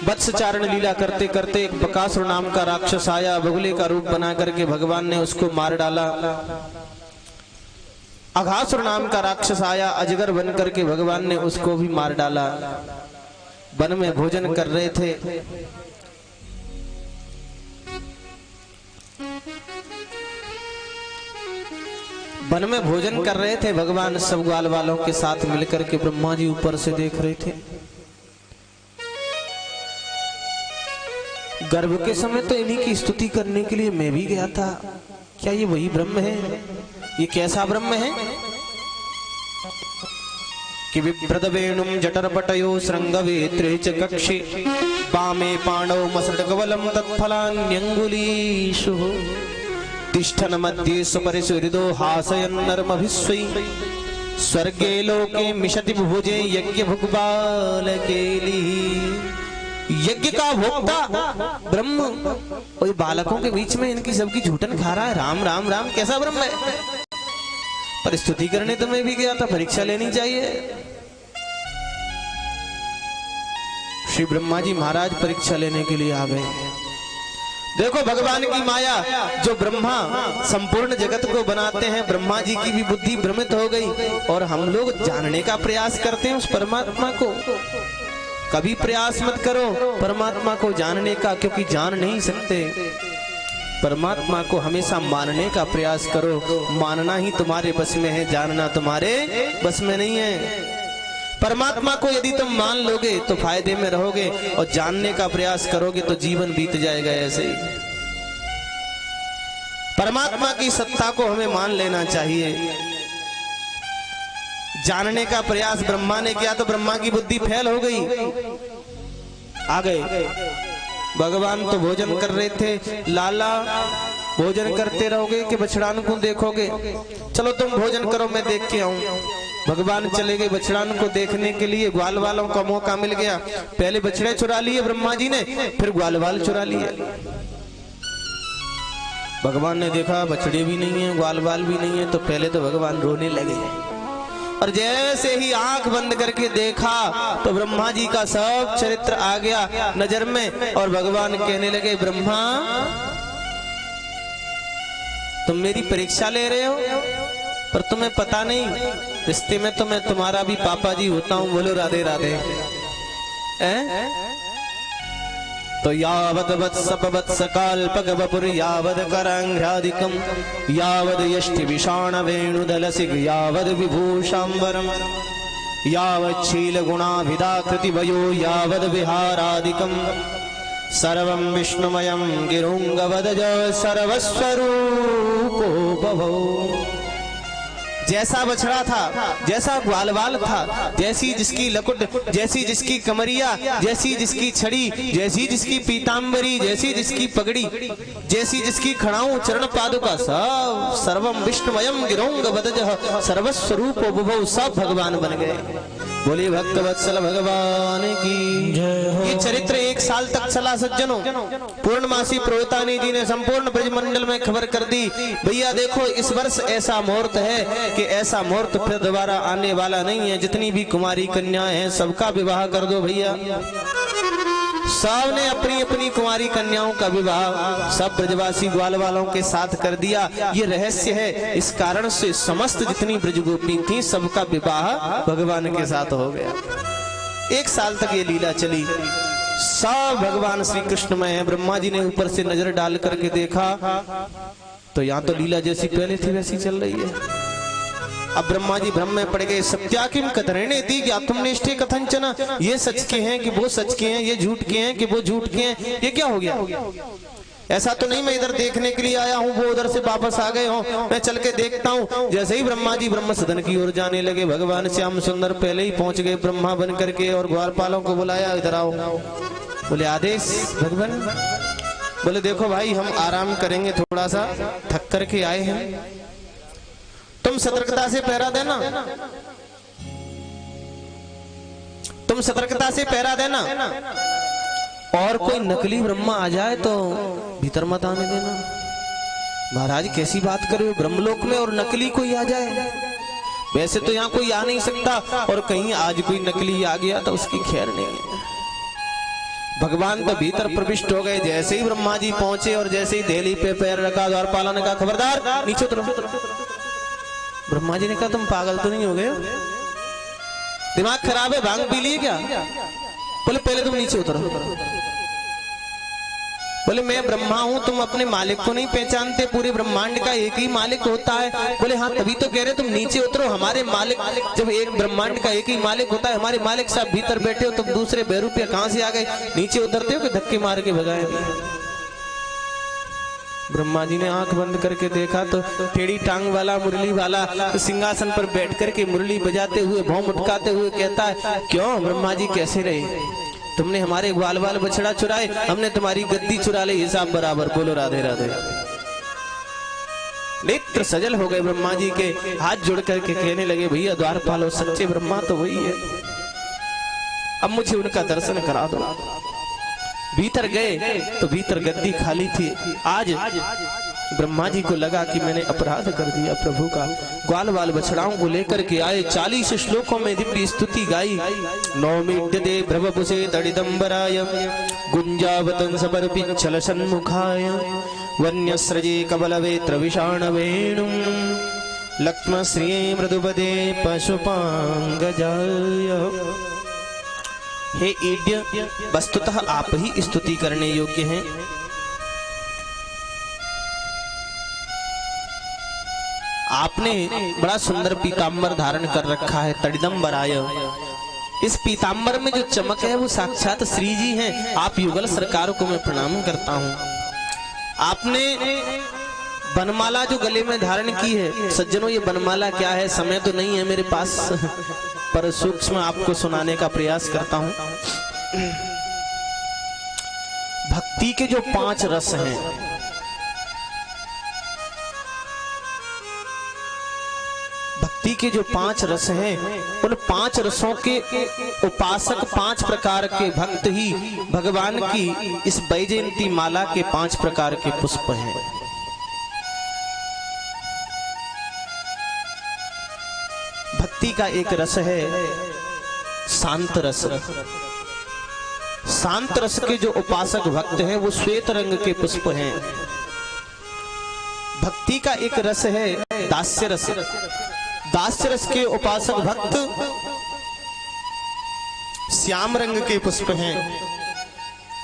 वत्स चारण लीला करते करते एक बकासुर नाम का राक्षस आया, बगुले का रूप बना करके भगवान ने उसको मार डाला। अघासुर नाम का राक्षस आया, अजगर बन करके भगवान ने उसको भी मार डाला। वन में भोजन कर रहे थे, वन में भोजन कर रहे थे भगवान सब ग्वाल वालों के साथ मिलकर के। ब्रह्मा जी ऊपर से देख रहे थे। गर्भ के समय तो इन्हीं की स्तुति करने के लिए मैं भी गया था। क्या ये वही ब्रह्म है? ये कैसा ब्रह्म है कि विप्रद वेणुम जठरपटयो श्रृंगवेत्रे च कक्षे वामे पाणौ मसृडकवलं तत्फलान्यंगुलीषु तिष्ठन् मध्ये सुपरिषु हृदो हासयन्नर्मभिस्वै स्वर्गे लोके मिषति भुभुजे यज्ञ भुग्बालकेली। यज्ञ का भोक्ता ब्रह्म और बालकों के बीच में इनकी सबकी झूठन खा रहा है। राम राम राम, कैसा ब्रह्म है? पर स्तुति करने तो मैं भी गया था, परीक्षा लेनी चाहिए। श्री ब्रह्मा जी महाराज परीक्षा लेने के लिए आ गए। देखो भगवान की माया, जो ब्रह्मा संपूर्ण जगत को बनाते हैं, ब्रह्मा जी की भी बुद्धि भ्रमित हो गई और हम लोग जानने का प्रयास करते हैं उस परमात्मा को। कभी प्रयास मत करो परमात्मा को जानने का, क्योंकि जान नहीं सकते। परमात्मा को हमेशा मानने का प्रयास करो। मानना ही तुम्हारे बस में है, जानना तुम्हारे बस में नहीं है। परमात्मा को यदि तुम मान लोगे तो फायदे में रहोगे, और जानने का प्रयास करोगे तो जीवन बीत जाएगा ऐसे ही। परमात्मा की सत्ता को हमें मान लेना चाहिए। जानने का प्रयास ब्रह्मा ने किया तो ब्रह्मा की बुद्धि फेल हो गई। आ गए भगवान तो भोजन कर रहे थे। लाला भोजन करते रहोगे कि बछड़ान को देखोगे? चलो तुम भोजन करो, मैं देख के आऊं। भगवान चले गए बछड़ान को देखने के लिए। ग्वाल वालों का मौका मिल गया। पहले बछड़े चुरा लिए ब्रह्मा जी ने, फिर ग्वाल वाल चुरा लिए। भगवान ने देखा बछड़े भी नहीं है, ग्वाल वाल भी नहीं है, तो पहले तो भगवान रोने लगे। और जैसे ही आंख बंद करके देखा तो ब्रह्मा जी का सब चरित्र आ गया नजर में। और भगवान कहने लगे, ब्रह्मा तुम मेरी परीक्षा ले रहे हो, पर तुम्हें पता नहीं रिश्ते में तो मैं तुम्हारा भी पापा जी होता हूं। बोलो राधे राधे। तो यावद वत्स काल्पगवपुर यावद करांघ्रादिकम यावद यष्टि विषाण वेणुदलसिग यावद विभूषांबरम यावद शील गुणाभिदाकृति वयो यावद विहारादिकम सर्वं विष्णुमयं गिरुंगवदज सर्वस्वरूपो भवो। जैसा बछड़ा था, जैसा ग्वालवाल था, जैसी जिसकी लकुट, जैसी जिसकी कमरिया, जैसी जिसकी छड़ी, जैसी जिसकी पीतांबरी, जैसी जिसकी पगड़ी, जैसी जिसकी खड़ाऊ चरण पादुका, सब सर्वम विष्णुमयम गिरोंग वदजः सर्वस्वरूपो बुभौ, सब भगवान बन गए। बोले भक्त वत्सल भगवान की जय। ये चरित्र 1 साल तक चला सज्जनों। पूर्णमासी प्रोतानी जी ने संपूर्ण ब्रजमंडल में खबर कर दी, भैया देखो इस वर्ष ऐसा मुहूर्त है कि ऐसा मुहूर्त फिर दोबारा आने वाला नहीं है। जितनी भी कुमारी कन्याएं हैं सबका विवाह कर दो भैया। सब ने अपनी अपनी कुमारी कन्याओं का विवाह सब ब्रजवासी ग्वाल वालों के साथ कर दिया। ये रहस्य है, इस कारण से समस्त जितनी ब्रजगोपी थी सबका विवाह भगवान के साथ हो गया। 1 साल तक ये लीला चली। सब भगवान श्री कृष्ण में है। ब्रह्मा जी ने ऊपर से नजर डाल करके देखा तो यहाँ तो लीला जैसी पहले थी वैसी चल रही है। अब ब्रह्मा जी भ्रम में पड़ गए। सत्याकिम कतरणे दी आत्मनिष्ठे कथंचन, ये सच के हैं कि वो सच के हैं, ये झूठ के हैं कि वो झूठ के हैं, ये क्या हो गया? ऐसा तो नहीं मैं इधर देखने के लिए आया हूँ, वो उधर से वापस आ गए हो, मैं चल के देखता हूँ। जैसे ही ब्रह्मा जी ब्रह्म सदन की ओर जाने लगे, भगवान श्याम सुंदर पहले ही पहुंच गए ब्रह्मा बन करके और ग्वालपालों को बुलाया, इधर आओ। बोले आदेश भगवान। बोले देखो भाई हम आराम करेंगे, थोड़ा सा थक करके आए हैं, तुम सतर्कता से पहरा देना, तुम सतर्कता से पहरा देना, और कोई नकली ब्रह्मा आ जाए तो भीतर मत आने देना। महाराज कैसी बात कर रहे हो, ब्रह्मलोक में और नकली कोई आ जाए? वैसे तो यहाँ कोई आ नहीं सकता, और कहीं आज कोई नकली आ गया तो उसकी खैर नहीं है। भगवान तो भीतर प्रविष्ट हो गए। जैसे ही ब्रह्मा जी पहुंचे और जैसे ही देहली पे पैर रखा, द्वारपाल ने कहा खबरदार नीचे उतरो। ब्रह्मा जी ने कहा तुम पागल तो नहीं हो गए, दिमाग खराब है, भांग पी लिए क्या? बोले पहले तुम नीचे उतरो। बोले मैं ब्रह्मा हूं, तुम अपने मालिक को नहीं पहचानते? पूरे ब्रह्मांड का एक ही मालिक होता है। बोले हाँ तभी तो कह रहे तुम नीचे उतरो। हमारे मालिक, जब एक ब्रह्मांड का एक ही मालिक होता है, हमारे मालिक साहब भीतर बैठे हो, तुम दूसरे बेरूपिया कहां से आ गए? नीचे उतरते हो कि धक्के मार के भगाए? ब्रह्मा जी ने आंख बंद करके देखा तो टेढ़ी टांग वाला मुरली वाला सिंहासन पर बैठ करके मुरली बजाते हुए भौं मुटकाते हुए कहता है क्यों ब्रह्मा जी कैसे रहे? तुमने हमारे ग्वाल बाल बछड़ा चुराए, हमने तुम्हारी गद्दी चुरा ली, हिसाब बराबर। बोलो राधे राधे। नेत्र सजल हो गए ब्रह्मा जी के, हाथ जोड़ करके कहने लगे भैया द्वारपालो सच्चे ब्रह्मा तो वही है, अब मुझे उनका दर्शन करा दो। भीतर गए तो भीतर गद्दी खाली थी। आज ब्रह्मा जी को लगा कि मैंने अपराध कर दिया प्रभु का। ग्वाल बाल बछड़ाओं को लेकर के आए, 40 श्लोकों में दिव्य स्तुति गाई। नौमीड्यते भ्रवपुषे तडिदंबराय गुंजावतं समर्पिच्छल सन्मुखाय वन्यस्रजे कबलवेत्र विषाणवेणुं लक्ष्मश्रिये मृदुपदे पशुपांगजाय। हे ईड्य, वस्तुतः आप ही स्तुति करने योग्य हैं। आपने बड़ा सुंदर पीतांबर धारण कर रखा है, तड़िदंबराय। इस पीतांबर में जो चमक है वो साक्षात श्री जी हैं। आप युगल सरकार को मैं प्रणाम करता हूँ। आपने बनमाला जो गले में धारण की है, सज्जनों ये बनमाला क्या है? समय तो नहीं है मेरे पास, पर सूक्ष्म आपको सुनाने का प्रयास करता हूं। भक्ति के जो 5 रस हैं, भक्ति के जो 5 रस हैं, उन 5 रसों के उपासक 5 प्रकार के भक्त ही भगवान की इस वैजयंती माला के 5 प्रकार के पुष्प हैं। भक्ति का एक रस है शांत रस। शांत रस के जो उपासक भक्त हैं वो श्वेत रंग के पुष्प हैं। भक्ति का एक रस है दास्य रस। दास्य रस के उपासक भक्त श्याम रंग के पुष्प हैं।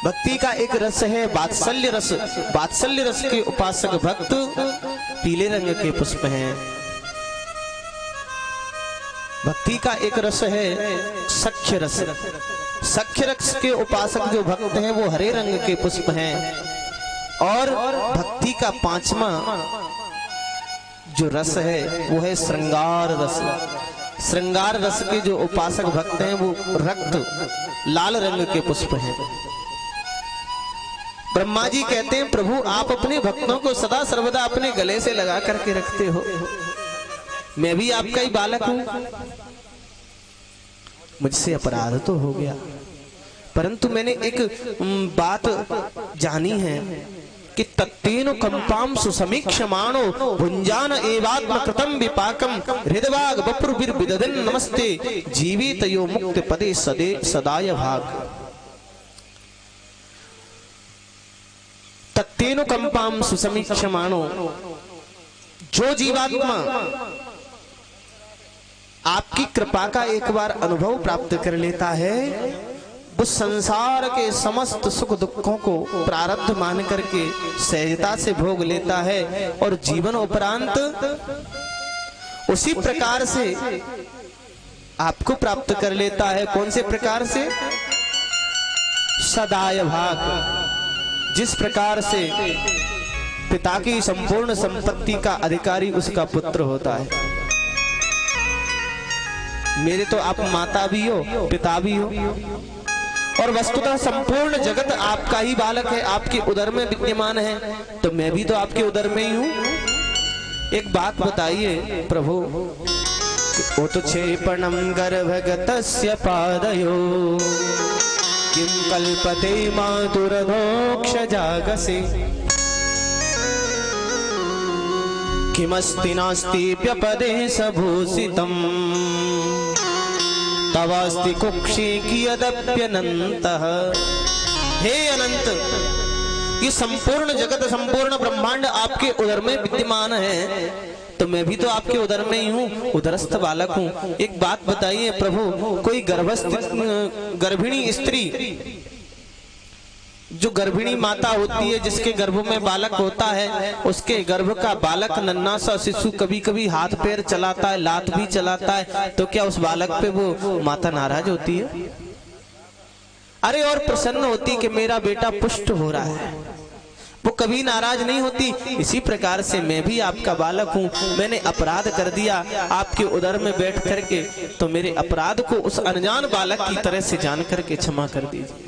भक्ति का एक रस है वात्सल्य रस। वात्सल्य रस के उपासक भक्त पीले रंग के पुष्प हैं। भक्ति का एक रस है सख्य रस। सख्य रस के उपासक जो भक्त हैं वो हरे रंग के पुष्प हैं। और भक्ति का 5वां जो रस है वो है श्रृंगार रस। श्रृंगार रस के जो उपासक भक्त हैं वो रक्त लाल रंग के पुष्प हैं। ब्रह्मा जी कहते हैं प्रभु आप अपने भक्तों को सदा सर्वदा अपने गले से लगा करके रखते हो, मैं भी आपका ही बालक हूं। मुझसे अपराध तो हो गया, परंतु मैंने एक बात जानी है कि तत्तेनु कंपाम सुसमीक्षमाणो भुंजान एवात्म कृतम विपाकम हृदवाग बपुर्भिर विदधन नमस्ते जीवितयो मुक्त पदे सदे सदाय भाग। तत्तेनु कंपाम सुसमीक्षमाणो, जो जीवात्मा आपकी कृपा का एक बार अनुभव प्राप्त कर लेता है वो संसार के समस्त सुख दुखों को प्रारब्ध मान करके सहजता से भोग लेता है और जीवन उपरांत उसी प्रकार से आपको प्राप्त कर लेता है। कौन से प्रकार से? सदाय भाग। जिस प्रकार से पिता की संपूर्ण संपत्ति का अधिकारी उसका पुत्र होता है। मेरे तो आप माता भी हो पिता भी हो और वस्तुतः संपूर्ण जगत आपका ही बालक है, आपके उदर में विद्यमान है, तो मैं भी तो आपके उदर में ही हूं। एक बात बताइए प्रभु, ओ तो क्षेपणम गर्भगतस्य पादयो किम कल्पते मातुरधोक्ष जागसे किमस्ति नास्तिप्यपदे सभूषितम् तवास्ति कुक्षे कियदप्यनन्तः हे अनंत, ये संपूर्ण जगत संपूर्ण ब्रह्मांड आपके उदर में विद्यमान है, तो मैं भी तो आपके उदर में ही हूँ, उदरस्थ बालक हूँ। एक बात बताइए प्रभु, कोई गर्भिणी स्त्री, जो गर्भिणी माता होती है, जिसके गर्भ में बालक होता है, उसके गर्भ का बालक नन्हा सा शिशु कभी कभी हाथ पैर चलाता है, लात भी चलाता है, तो क्या उस बालक पे वो माता नाराज होती है? अरे और प्रसन्न होती कि मेरा बेटा पुष्ट हो रहा है, वो कभी नाराज नहीं होती। इसी प्रकार से मैं भी आपका बालक हूँ, मैंने अपराध कर दिया आपके उदर में बैठ करके, तो मेरे अपराध को उस अनजान बालक की तरह से जान करके क्षमा कर दीजिए।